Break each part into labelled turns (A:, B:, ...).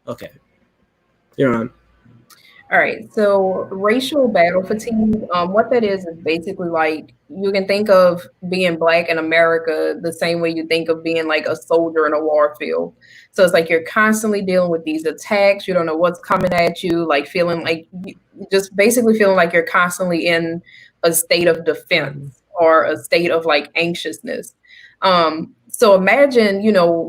A: Okay, you're on.
B: All right, so racial battle fatigue, what that is basically like you can think of being black in America the same way you think of being like a soldier in a war field. So it's like you're constantly dealing with these attacks. You don't know what's coming at you, like feeling like just basically feeling like you're constantly in a state of
A: Mhm.
B: defense or a state of like anxiousness. So imagine,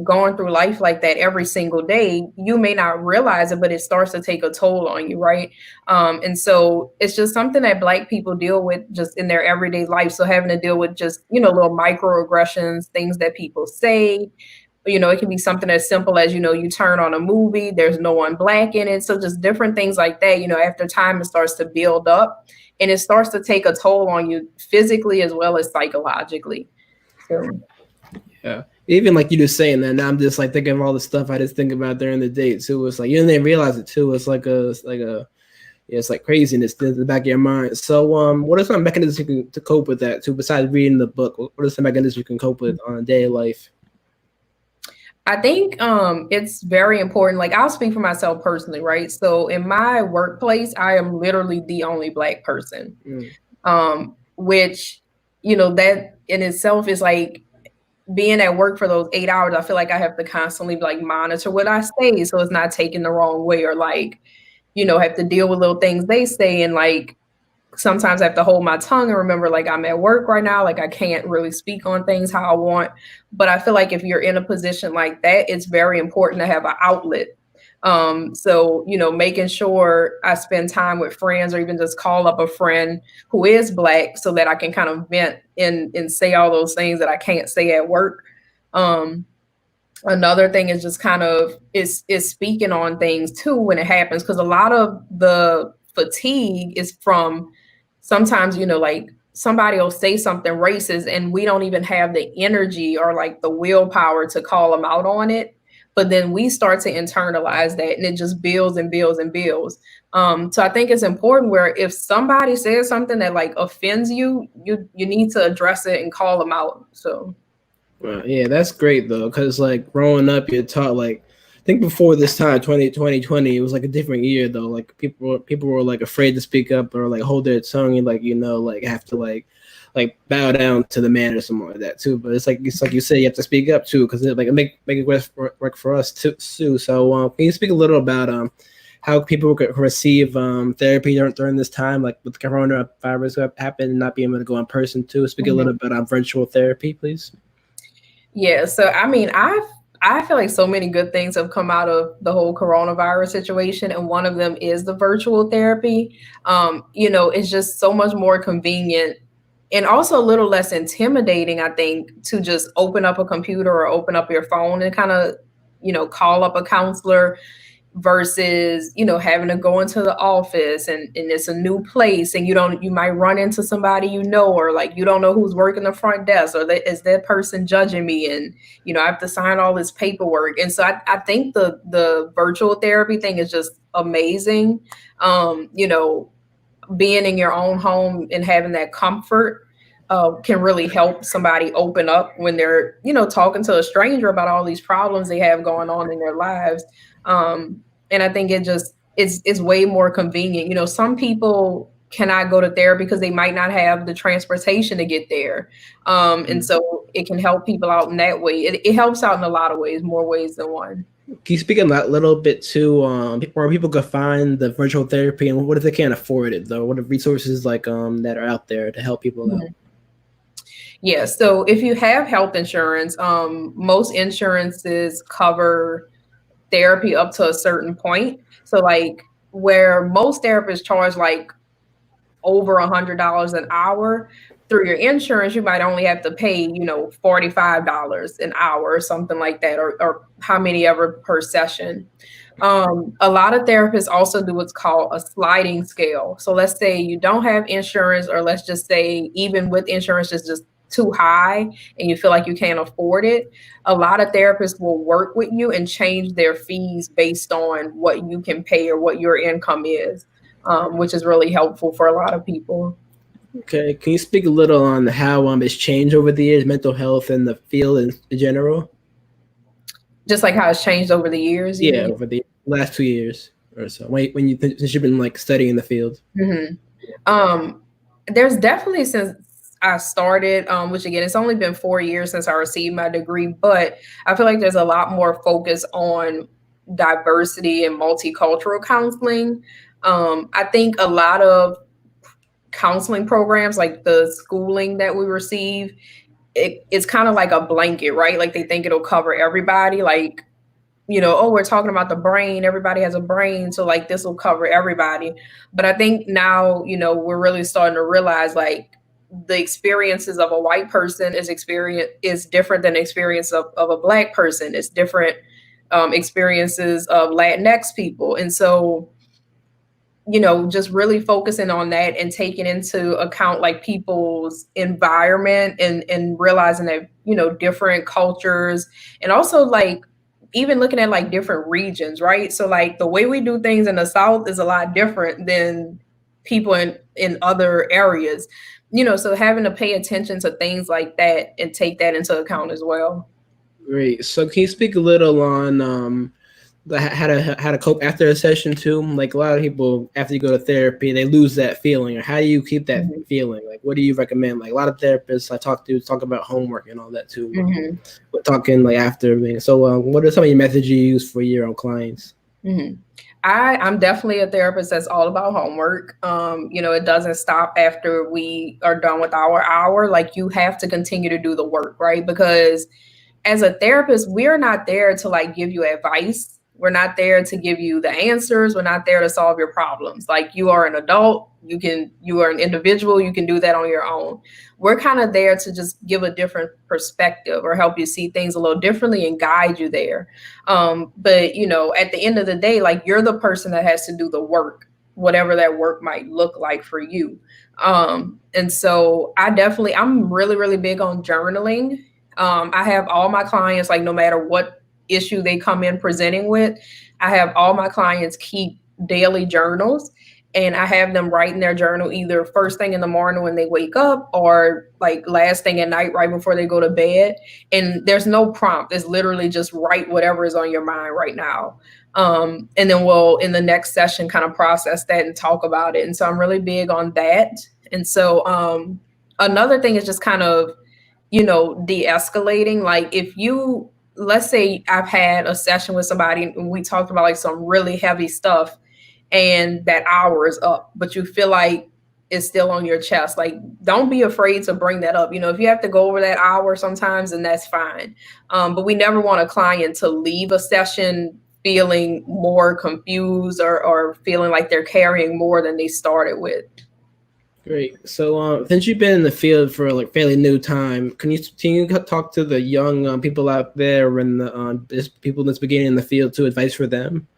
B: going through life like that every single day. You may not realize it, but it starts to take a toll on you, right? And so it's just something that Black people deal with just in their everyday life. So having to deal with just, little microaggressions, things that people say. It can be something as simple as, you turn on a movie, there's no one Black in it. So just different things like that, after time, it starts to build up and it starts to take a toll on you physically as well as psychologically. So,
A: Yeah. Even like you just saying that, now I'm just like thinking of all the stuff I just think about during the day too. It's like you didn't realize it too. It's like a yeah, it's like craziness in the back of your mind. So what are some mechanisms you can to cope with that too? Besides reading the book, what are some mechanisms you can cope with on a daily life?
B: I think it's very important. Like I'll speak for myself personally, right? So in my workplace, I am literally the only Black person.
A: Mm.
B: Which, that in itself is like being at work for those 8 hours. I feel like I have to constantly like monitor what I say so it's not taken the wrong way, or like, have to deal with little things they say, and like sometimes I have to hold my tongue and remember like I'm at work right now, like I can't really speak on things how I want. But I feel like if you're in a position like that, it's very important to have an outlet. So, making sure I spend time with friends or even just call up a friend who is Black so that I can kind of vent and say all those things that I can't say at work. Um, Another thing is just kind of is speaking on things too when it happens, because a lot of the fatigue is from sometimes, like somebody will say something racist and we don't even have the energy or like the willpower to call them out on it, but then we start to internalize that and it just builds and builds and builds. So I think it's important where if somebody says something that like offends you, you need to address it and call them out. So
A: Well, yeah, that's great though, because like growing up, you're taught like I think before this time, 2020, it was like a different year though. Like people were like afraid to speak up or like hold their tongue and like like have to like bow down to the man or something like that too. But it's like you say, you have to speak up too because it make it work for us too. So can you speak a little about how people could receive therapy during this time, like with coronavirus happened and not being able to go in person too? Speak a little
B: mhm.
A: bit on virtual therapy, please.
B: Yeah, so I mean, I feel like so many good things have come out of the whole coronavirus situation, and one of them is the virtual therapy. It's just so much more convenient and also a little less intimidating, I think, to just open up a computer or open up your phone and kind of, call up a counselor versus having to go into the office and it's a new place and you might run into somebody, or like you don't know who's working the front desk, or is that person judging me, and I have to sign all this paperwork. And so I think the virtual therapy thing is just amazing. Being in your own home and having that comfort can really help somebody open up when they're, talking to a stranger about all these problems they have going on in their lives. And I think it's way more convenient. Some people cannot go to therapy because they might not have the transportation to get there. And so it can help people out in that way. It helps out in a lot of ways, more ways than one.
A: Can you speak on that little bit too? Where people could find the virtual therapy, and what if they can't afford it though? What are resources like that are out there to help people out?
B: Mhm. Yeah, so if you have health insurance, most insurances cover therapy up to a certain point. So like where most therapists charge like over $100 an hour, through your insurance, you might only have to pay, $45 an hour or something like that, or how many ever per session. A lot of therapists also do what's called a sliding scale. So let's say you don't have insurance, or let's just say even with insurance, it's just too high and you feel like you can't afford it. A lot of therapists will work with you and change their fees based on what you can pay or what your income is, which is really helpful for a lot of people.
A: Okay, can you speak a little on how it's changed over the years, mental health and the field in general?
B: Just like how it's changed over the years, you
A: Yeah,
B: mean?
A: over the last 2 years or so? When you since you've been like studying the field.
B: Mm-hmm. There's definitely since I started, which again, it's only been 4 years since I received my degree, but I feel like there's a lot more focus on diversity and multicultural counseling. I think a lot of counseling programs, like the schooling that we receive, it's kind of like a blanket, right? Like they think it'll cover everybody. Like, oh, we're talking about the brain. Everybody has a brain. So like this will cover everybody. But I think now, we're really starting to realize like the experiences of a white person is different than the experience of a black person. It's different experiences of Latinx people. And so, just really focusing on that and taking into account like people's environment and realizing that, different cultures, and also like even looking at like different regions, right? So like the way we do things in the South is a lot different than people in other areas, so having to pay attention to things like that and take that into account as well.
A: Great. So can you speak a little on how to cope after a session too? Like a lot of people after you go to therapy, they lose that feeling. Or how do you keep that
B: Mhm.
A: feeling? Like what do you recommend? Like a lot of therapists I talk about homework and all that too.
B: Mhm.
A: But talking like after everything. So what are some of your methods you use for your own clients?
B: Mhm. I'm definitely a therapist that's all about homework. It doesn't stop after we are done with our hour. Like you have to continue to do the work, right? Because as a therapist, we're not there to like give you advice. We're not there to give you the answers. We're not there to solve your problems. Like you are an adult, you are an individual, you can do that on your own. We're kind of there to just give a different perspective or help you see things a little differently and guide you there. But at the end of the day, like you're the person that has to do the work, whatever that work might look like for you. And so I'm really, really big on journaling. I have all my clients, like no matter what issue they come in presenting with, I have all my clients keep daily journals, and I have them write in their journal either first thing in the morning when they wake up or like last thing at night right before they go to bed. And there's no prompt. It's literally just write whatever is on your mind right now. And then we'll in the next session kind of process that and talk about it. And so I'm really big on that. And so another thing is just kind of de-escalating. Like if you, let's say I've had a session with somebody and we talked about like some really heavy stuff and that hour is up, but you feel like it's still on your chest. Like, don't be afraid to bring that up. If you have to go over that hour sometimes, and that's fine. But we never want a client to leave a session feeling more confused or feeling like they're carrying more than they started with.
A: Great. So since you've been in the field for like fairly new time, can you talk to the young people out there and the people that's beginning in the field to advice for them?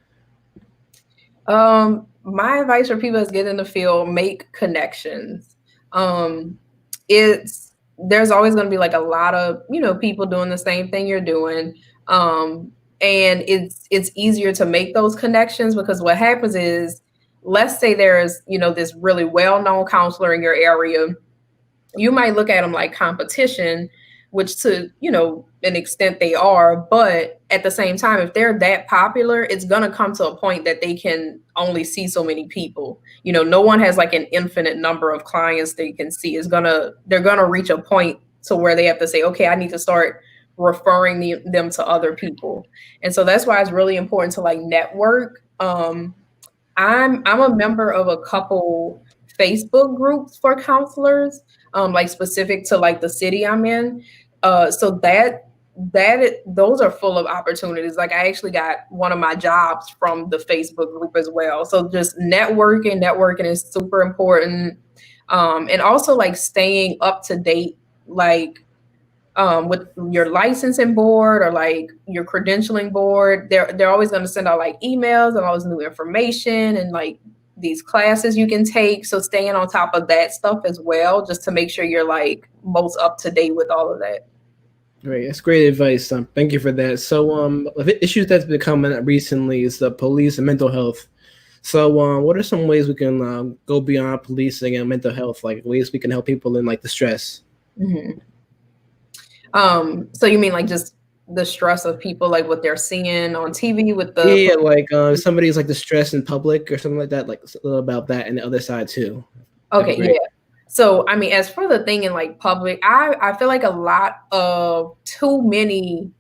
B: My advice for people is get in the field, make connections. Um, it's There's always going to be like a lot of people doing the same thing you're doing, and it's easier to make those connections because what happens is, let's say there's this really well known counselor in your area. You might look at them like competition, which to an extent they are, but at the same time, if they're that popular, it's going to come to a point that they can only see so many people. No one has like an infinite number of clients they can see. They're going to reach a point to where they have to say, okay, I need to start referring them to other people. And so that's why it's really important to like network. I'm a member of a couple Facebook groups for counselors, like specific to like the city I'm in. So those are full of opportunities. Like I actually got one of my jobs from the Facebook group as well. So just networking is super important. And also like staying up to date, like with your licensing board or like your credentialing board. They're always going to send out like emails and all this new information and like these classes you can take. So staying on top of that stuff as well, just to make sure you're like most up to date with all of that.
A: Great, that's great advice. Thank you for that. So, issues that's been coming up recently is the police and mental health. So, what are some ways we can go beyond policing and mental health, like ways we can help people in like the stress?
B: Mm-hmm. So you mean like just the stress of people, like what they're seeing on TV with the
A: Yeah, like somebody's like distressed in public or something like that. Like a little about that and the other side too. That'd be
B: okay,
A: great.
B: yeah. So I mean, as for the thing in like public, I feel like a lot of too many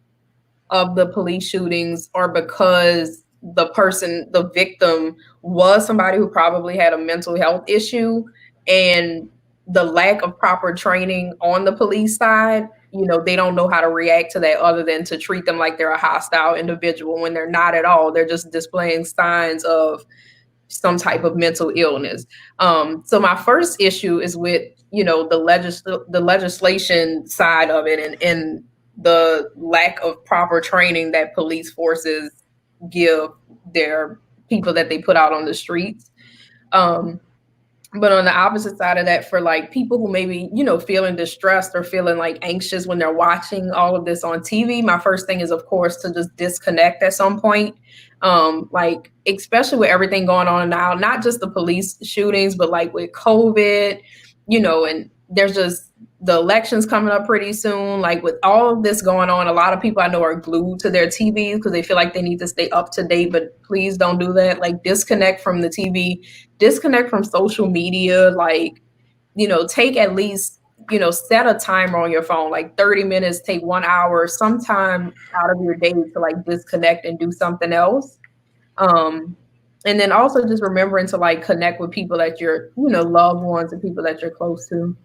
B: of the police shootings are because the victim was somebody who probably had a mental health issue, and the lack of proper training on the police side, they don't know how to react to that other than to treat them like they're a hostile individual when they're not at all. They're just displaying signs of some type of mental illness. So my first issue is with the legislation side of it, and the lack of proper training that police forces give their people that they put out on the streets. Um, but on the opposite side of that, for like people who maybe, feeling distressed or feeling like anxious when they're watching all of this on TV, my first thing is, of course, to just disconnect at some point. Like, especially with everything going on now, not just the police shootings, but like with COVID, and there's just the elections coming up pretty soon. Like with all of this going on, a lot of people I know are glued to their TVs because they feel like they need to stay up to date, but please don't do that. Like disconnect from the TV, disconnect from social media, like, take at least, set a timer on your phone, like 30 minutes, take 1 hour, sometime out of your day to like disconnect and do something else. Um, and then also just remembering to like connect with people that you're, loved ones and people that you're close to.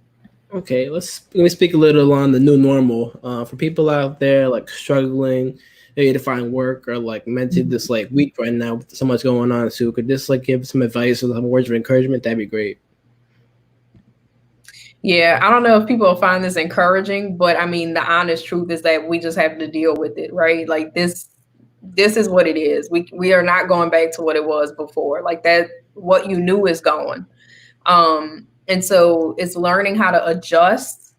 A: Okay, let me speak a little on the new normal. For people out there like struggling maybe to find work or like mentally this like week right now with so much going on. So could this like give some advice or some words of encouragement? That'd be great.
B: Yeah, I don't know if people will find this encouraging, but I mean, the honest truth is that we just have to deal with it, right? Like this is what it is. We are not going back to what it was before. Like that, what you knew is gone. And so it's learning how to adjust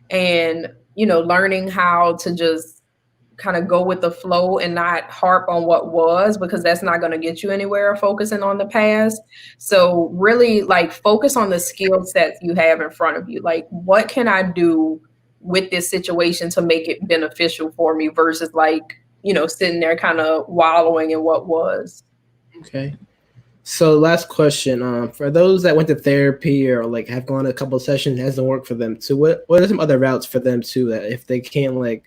B: and, learning how to just kind of go with the flow and not harp on what was, because that's not going to get you anywhere focusing on the past. So really like focus on the skill sets you have in front of you. Like what can I do with this situation to make it beneficial for me versus like, sitting there kind of wallowing in what was.
A: Okay. So last question. For those that went to therapy or like have gone a couple of sessions, it hasn't worked for them. So what are some other routes for them too that if they can't like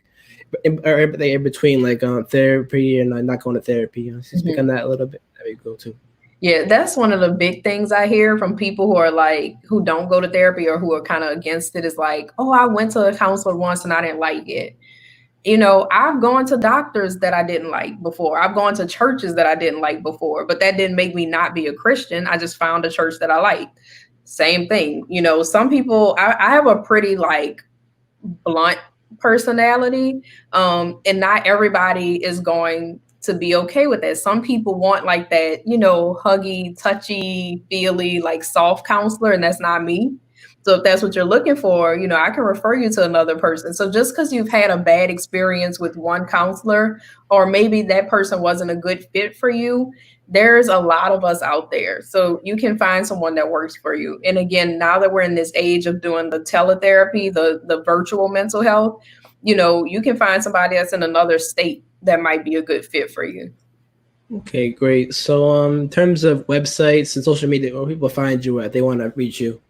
A: or they in between like therapy and not going to therapy? Speak on that a little bit. That'd be cool too.
B: Yeah, that's one of the big things I hear from people who are like, who don't go to therapy or who are kind of against it is like, oh, I went to a counselor once and I didn't like it. I've gone to doctors that I didn't like before. I've gone to churches that I didn't like before, but that didn't make me not be a Christian. I just found a church that I liked. Same thing. Some people, I have a pretty like blunt personality. And not everybody is going to be okay with that. Some people want like that, huggy, touchy, feely, like soft counselor, and that's not me. So if that's what you're looking for, I can refer you to another person. So just because you've had a bad experience with one counselor, or maybe that person wasn't a good fit for you, there's a lot of us out there. So you can find someone that works for you. And again, now that we're in this age of doing the teletherapy, the virtual mental health, you can find somebody that's in another state that might be a good fit for you.
A: Okay, great. So in terms of websites and social media, where people find you at, they want to reach you.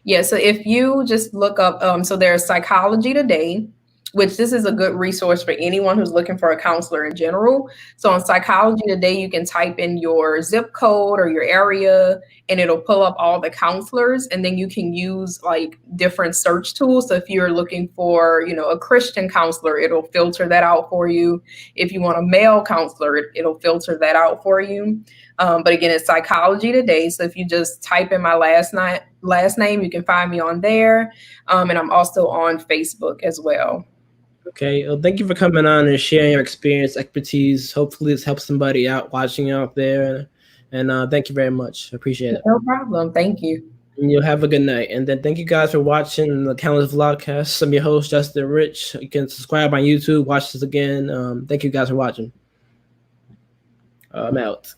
B: Yeah, so if you just look up, so there's Psychology Today, which this is a good resource for anyone who's looking for a counselor in general. So on Psychology Today, you can type in your zip code or your area, and it'll pull up all the counselors, and then you can use like different search tools. So if you're looking for, a Christian counselor, it'll filter that out for you. If you want a male counselor, it'll filter that out for you. But again, it's Psychology Today. So if you just type in my last name, you can find me on there. And I'm also on Facebook as well.
A: Okay. Well, thank you for coming on and sharing your experience, expertise. Hopefully, this helps somebody out watching out there. And thank you very much. I appreciate it.
B: No problem. Thank you.
A: And you'll have a good night. And then thank you guys for watching the Countless Vlogcast. I'm your host, Justin Rich. You can subscribe on YouTube, watch this again. Thank you guys for watching. I'm out.